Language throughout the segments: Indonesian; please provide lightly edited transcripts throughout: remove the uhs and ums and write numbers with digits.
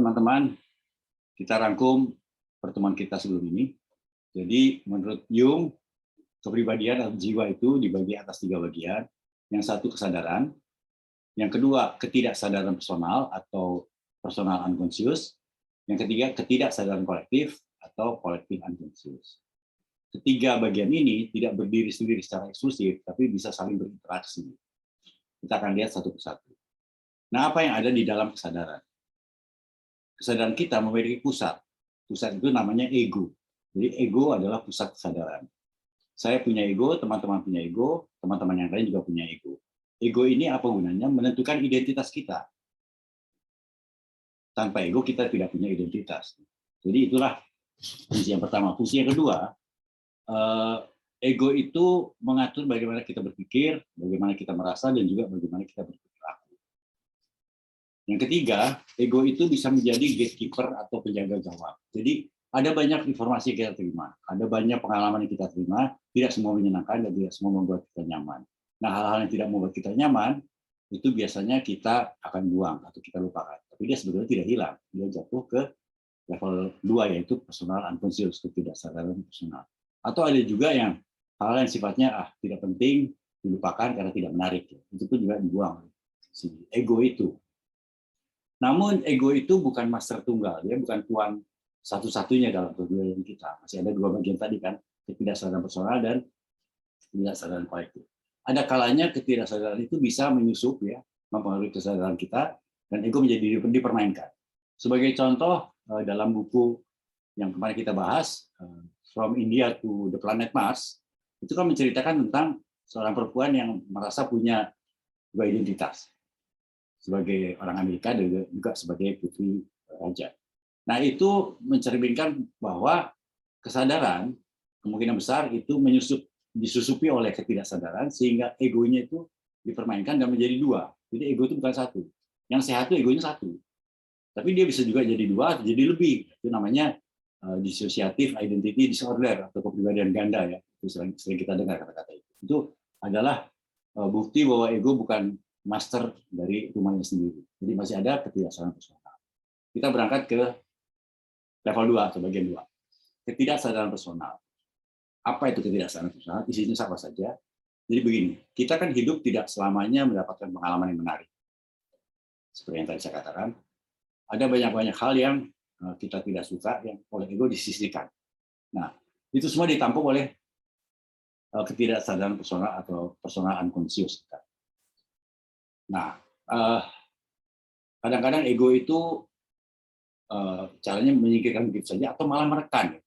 teman-teman, kita rangkum pertemuan kita sebelum ini. Jadi menurut Jung, kepribadian atau jiwa itu dibagi atas 3 bagian. Yang satu kesadaran, yang kedua ketidaksadaran personal atau personal unconscious, yang ketiga ketidaksadaran kolektif atau collective unconscious. Ketiga bagian ini tidak berdiri sendiri secara eksklusif, tapi bisa saling berinteraksi. Kita akan lihat satu persatu. Nah, apa yang ada di dalam kesadaran? Kesadaran kita memiliki pusat. Pusat itu namanya ego. Jadi ego adalah pusat kesadaran. Saya punya ego, teman-teman punya ego, teman-teman yang lain juga punya ego. Ego ini apa gunanya? Menentukan identitas kita. Tanpa ego kita tidak punya identitas. Jadi itulah fungsi yang pertama. Fungsi yang kedua, ego itu mengatur bagaimana kita berpikir, bagaimana kita merasa, dan juga bagaimana kita berperilaku. Yang ketiga, ego itu bisa menjadi gatekeeper atau penjaga gawang. Jadi ada banyak informasi yang kita terima, ada banyak pengalaman yang kita terima, tidak semua menyenangkan dan tidak semua membuat kita nyaman. Nah, hal-hal yang tidak membuat kita nyaman, itu biasanya kita akan buang atau kita lupakan. Tapi dia sebetulnya tidak hilang, dia jatuh ke level 2, yaitu personal unconscious, ketidaksadaran personal. Atau ada juga yang hal yang sifatnya tidak penting, dilupakan karena tidak menarik. Itu pun juga dibuang, si ego itu. Namun ego itu bukan master tunggal, dia bukan tuan satu-satunya dalam kehidupan kita. Masih ada 2 bagian tadi kan, ketidaksadaran personal dan ketidaksadaran kolektif. Ada kalanya ketidaksadaran itu bisa menyusup ya, mempengaruhi kesadaran kita, dan ego menjadi dipermainkan. Sebagai contoh, dalam buku yang kemarin kita bahas, From India to the Planet Mars, itu kan menceritakan tentang seorang perempuan yang merasa punya 2 identitas, sebagai orang Amerika dan juga sebagai putri raja. Nah, itu mencerminkan bahwa kesadaran kemungkinan besar itu disusupi oleh ketidaksadaran sehingga egonya itu dipermainkan dan menjadi 2. Jadi ego itu bukan satu. Yang sehat itu egonya 1. Tapi dia bisa juga jadi 2 atau jadi lebih. Itu namanya dissociative identity disorder atau kepribadian ganda ya. Itu sering kita dengar kata-kata itu. Itu adalah bukti bahwa ego bukan master dari rumahnya sendiri. Jadi masih ada ketidaksadaran personal. Kita berangkat ke level 2 atau bagian 2. Ketidaksadaran personal. Apa itu ketidaksadaran personal? Isinya sama saja. Jadi begini, kita kan hidup tidak selamanya mendapatkan pengalaman yang menarik. Seperti yang tadi saya katakan, ada banyak-banyak hal yang kita tidak suka yang oleh ego disisihkan. Nah, itu semua ditampung oleh ketidaksadaran personal atau personal unconscious kita. Nah, kadang-kadang ego itu caranya menyingkirkan begitu saja atau malah menekan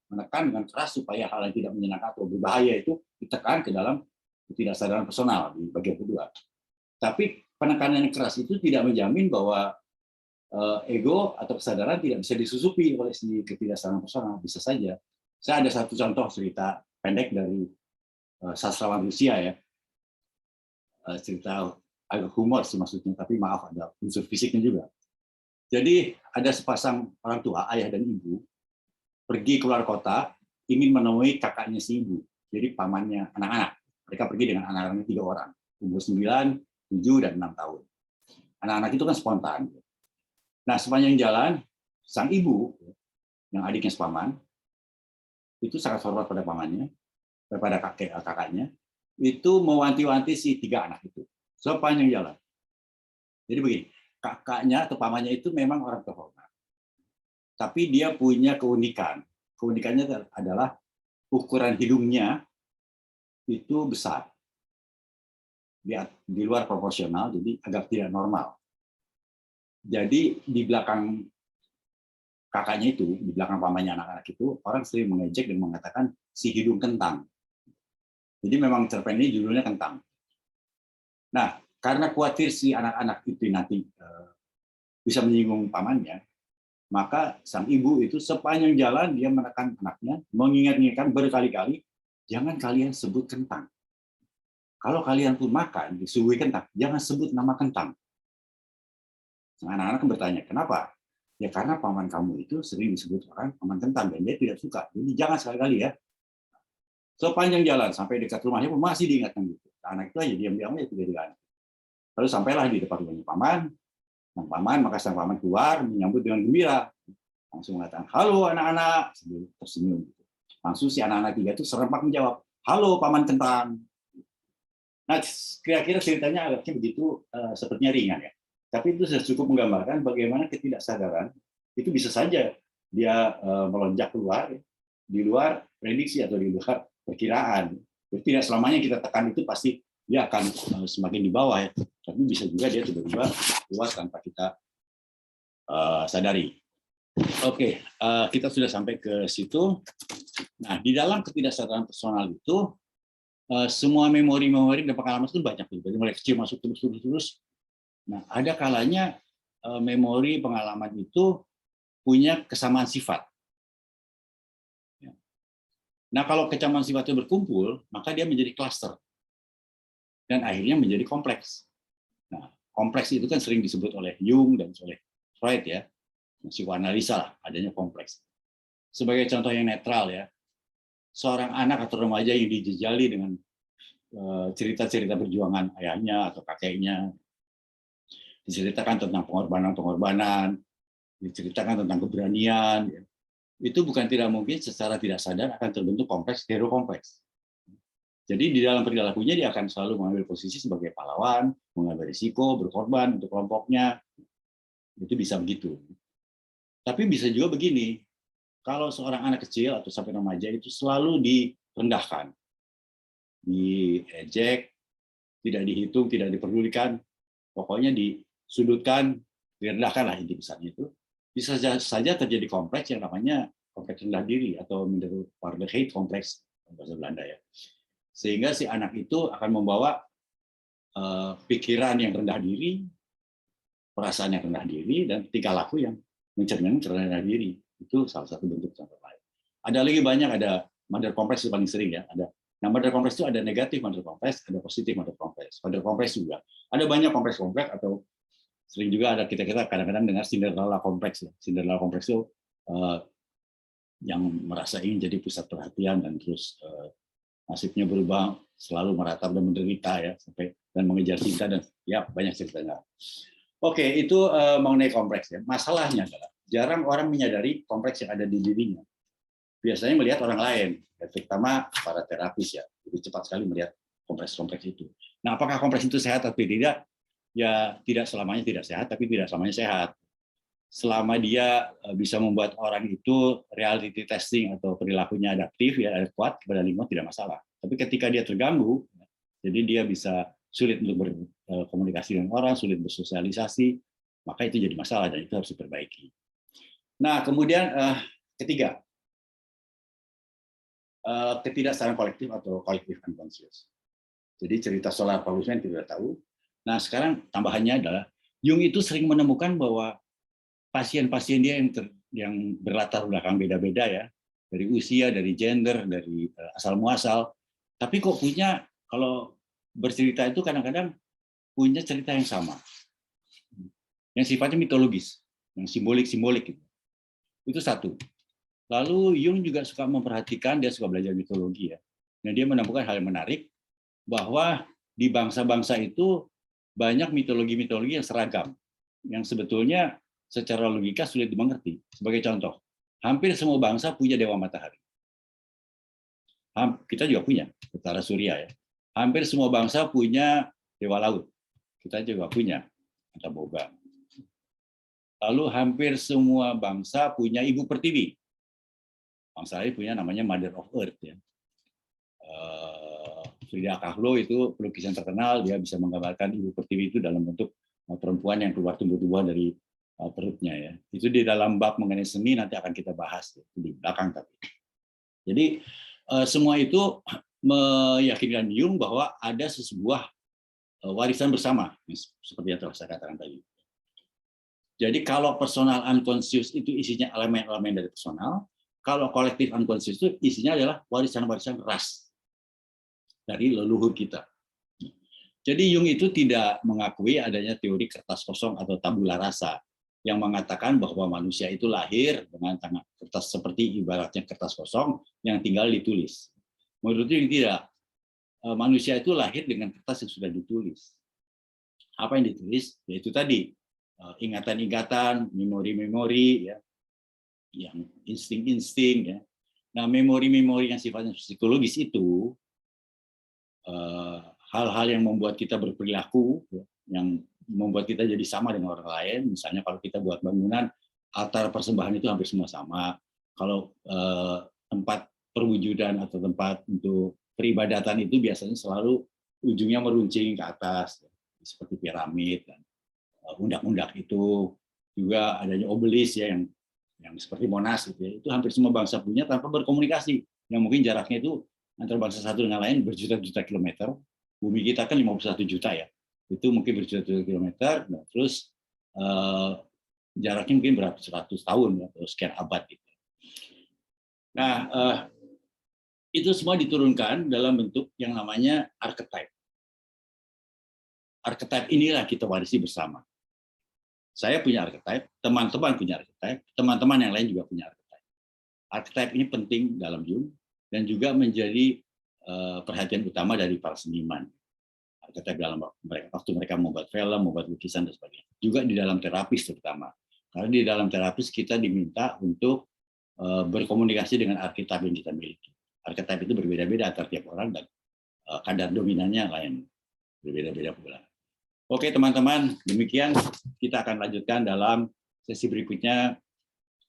dengan keras supaya hal yang tidak menyenangkan atau berbahaya itu ditekan ke dalam ketidaksadaran personal di bagian kedua. Tapi penekanan yang keras itu tidak menjamin bahwa ego atau kesadaran tidak bisa disusupi oleh si ketidaksadaran personal. Bisa saja. Saya ada satu contoh cerita pendek dari sastrawan Rusia ya, cerita agak humor sih maksudnya, tapi maaf ada unsur fisiknya juga. Jadi ada sepasang orang tua, ayah dan ibu, pergi keluar kota, ingin menemui kakaknya si ibu, jadi pamannya anak-anak. Mereka pergi dengan anak-anaknya 3 orang, umur 9, 7, dan 6 tahun. Anak-anak itu kan spontan. Nah, sepanjang jalan, sang ibu, yang adiknya sepaman, itu sangat hormat pada pamannya, pada kakaknya, itu mewanti-wanti si 3 anak itu sepanjang jalan. Jadi begini, kakaknya atau pamannya itu memang orang terhormat, tapi dia punya keunikan. Keunikannya adalah ukuran hidungnya itu besar, di luar proporsional, jadi agak tidak normal. Jadi di belakang kakaknya itu, di belakang pamannya anak-anak itu, orang sering mengejek dan mengatakan si hidung kentang. Jadi memang cerpen ini judulnya Kentang. Nah, karena khawatir si anak-anak itu nanti bisa menyinggung pamannya, maka sang ibu itu sepanjang jalan dia menekan anaknya, mengingat-ingatkan berkali-kali, jangan kalian sebut kentang. Kalau kalian pun makan, disuguhi kentang, jangan sebut nama kentang. Anak-anak bertanya, kenapa? Ya karena paman kamu itu sering disebut orang paman kentang, dan dia tidak suka. Jadi jangan sekali-kali ya. Sepanjang jalan, sampai dekat rumahnya pun masih diingatkan gitu. Anak itu aja diam-diam aja tidak diganti. Lalu sampailah di depan rumahnya paman. sang paman, maka sang paman keluar menyambut dengan gembira, langsung mengatakan, halo anak-anak, sambil tersenyum. Langsung si anak-anak 3 itu serempak menjawab, halo paman kentang. Nah, kira-kira ceritanya agaknya begitu, sepertinya ringan ya. Tapi itu sudah cukup menggambarkan bagaimana ketidaksadaran itu bisa saja dia melonjak keluar, di luar prediksi atau di luar perkiraan. Jadi tidak selamanya kita tekan itu pasti dia akan semakin di bawah ya. Tapi bisa juga dia tiba-tiba keluar tanpa kita sadari. Oke, kita sudah sampai ke situ. Nah, di dalam ketidaksadaran personal itu semua memori-memori dan pengalaman itu banyak, jadi mulai kecil masuk terus. Nah, ada kalanya memori pengalaman itu punya kesamaan sifat. Nah, kalau kesamaan sifatnya berkumpul, maka dia menjadi klaster dan akhirnya menjadi kompleks. Nah, kompleks itu kan sering disebut oleh Jung dan oleh Freud ya, psikoanalisa lah, adanya kompleks. Sebagai contoh yang netral ya, seorang anak atau remaja yang dijejali dengan cerita-cerita perjuangan ayahnya atau kakeknya, diceritakan tentang pengorbanan-pengorbanan, diceritakan tentang keberanian, itu bukan tidak mungkin secara tidak sadar akan terbentuk kompleks, hero kompleks. Jadi di dalam perilakunya dia akan selalu mengambil posisi sebagai pahlawan, mengambil risiko, berkorban untuk kelompoknya, itu bisa begitu. Tapi bisa juga begini, kalau seorang anak kecil atau sampai remaja itu selalu direndahkan, diejek, tidak dihitung, tidak diperdulikan, pokoknya disudutkan, direndahkan lah inti besarnya itu, bisa saja terjadi kompleks yang namanya kompleks rendah diri atau minderwaardigheid kompleks bahasa Belanda ya. Sehingga si anak itu akan membawa pikiran yang rendah diri, perasaan yang rendah diri, dan tingkah laku yang mencerminkan rendah diri. Itu salah satu bentuk contoh lain. Ada lagi banyak, ada mother complex itu paling sering ya. Nah, mother complex itu ada negatif mother complex, ada positif mother complex. Mother complex juga ada banyak kompleks atau sering juga ada kita kadang-kadang dengar Cinderella kompleks ya. Cinderella kompleks itu yang merasa ingin jadi pusat perhatian dan terus nasibnya berubah, selalu meratap dan menderita ya, sampai dan mengejar cinta dan ya banyak ceritanya. Oke, itu mengenai kompleks ya. Masalahnya adalah jarang orang menyadari kompleks yang ada di dirinya. Biasanya melihat orang lain, terutama para terapis ya, lebih cepat sekali melihat kompleks-kompleks itu. Nah, apakah kompleks itu sehat atau tidak? Ya, tidak selamanya tidak sehat, tapi tidak selamanya sehat. Selama dia bisa membuat orang itu reality testing atau perilakunya adaptif, ya kuat kepada lingkungan, tidak masalah. Tapi ketika dia terganggu, jadi dia bisa sulit untuk berkomunikasi dengan orang, sulit bersosialisasi, maka itu jadi masalah dan itu harus diperbaiki. Nah, kemudian ketiga, ketidaksadaran kolektif atau collective unconscious. Jadi cerita solar pollution tidak tahu. Nah, sekarang tambahannya adalah Jung itu sering menemukan bahwa pasien-pasien dia yang berlatar belakang beda-beda ya, dari usia, dari gender, dari asal muasal, tapi kok punya, kalau bercerita itu kadang-kadang punya cerita yang sama, yang sifatnya mitologis, yang simbolik-simbolik gitu. Itu satu. Lalu Jung juga suka memperhatikan, dia suka belajar mitologi ya. Dan dia menemukan hal yang menarik bahwa di bangsa-bangsa itu banyak mitologi-mitologi yang seragam, yang sebetulnya secara logika sulit dimengerti. Sebagai contoh, hampir semua bangsa punya dewa matahari. Kita juga punya, Betara Surya ya. Hampir semua bangsa punya dewa laut. Kita juga punya, Anta Boga. Lalu hampir semua bangsa punya ibu pertiwi. Bangsa lain punya namanya Mother of Earth ya. Frida Kahlo itu pelukis yang terkenal, dia bisa menggambarkan ibu pertiwi itu dalam bentuk perempuan yang keluar tumbuh-tumbuhan dari perutnya ya. Itu di dalam bab mengenai seni nanti akan kita bahas ya, di belakang tapi. Jadi semua itu meyakinkan Jung bahwa ada sebuah warisan bersama seperti yang telah saya katakan tadi. Jadi kalau personal unconscious itu isinya elemen-elemen dari personal, kalau kolektif unconscious itu isinya adalah warisan-warisan ras dari leluhur kita. Jadi Jung itu tidak mengakui adanya teori kertas kosong atau tabula rasa yang mengatakan bahwa manusia itu lahir dengan tangan kertas seperti ibaratnya kertas kosong yang tinggal ditulis. Menurut Jung tidak. Manusia itu lahir dengan kertas yang sudah ditulis. Apa yang ditulis? Yaitu tadi ingatan-ingatan, memori-memori, ya, yang insting-insting, ya. Nah, memori-memori yang sifatnya psikologis itu hal-hal yang membuat kita berperilaku, ya, yang membuat kita jadi sama dengan orang lain. Misalnya kalau kita buat bangunan, altar persembahan itu hampir semua sama. Kalau tempat perwujudan atau tempat untuk peribadatan itu biasanya selalu ujungnya meruncing ke atas, ya, seperti piramid dan undak-undak itu. Juga adanya obelis, ya, yang seperti Monas gitu, ya. Itu hampir semua bangsa punya tanpa berkomunikasi. Yang mungkin jaraknya itu antara bangsa satu dengan lain berjuta-juta kilometer. Bumi kita kan 51 juta, ya. Itu mungkin berjuta-juta kilometer. Nah, terus jaraknya mungkin beratus-ratus tahun, ya, atau sekian abad gitu. Nah, itu semua diturunkan dalam bentuk yang namanya archetype. Archetype inilah kita warisi bersama. Saya punya archetype, teman-teman punya archetype, teman-teman yang lain juga punya archetype. Archetype ini penting dalam Jung dan juga menjadi perhatian utama dari para seniman. Archetype dalam waktu mereka membuat film, membuat lukisan dan sebagainya. Juga di dalam terapis terutama. Karena di dalam terapis kita diminta untuk berkomunikasi dengan archetype yang kita miliki. Archetype itu berbeda-beda antar tiap orang dan kadar dominannya lain, berbeda-beda pula. Oke teman-teman, demikian kita akan lanjutkan dalam sesi berikutnya,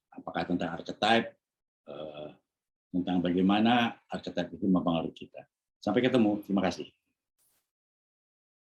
apakah tentang archetype, tentang bagaimana archetype itu mempengaruhi kita. Sampai ketemu, terima kasih.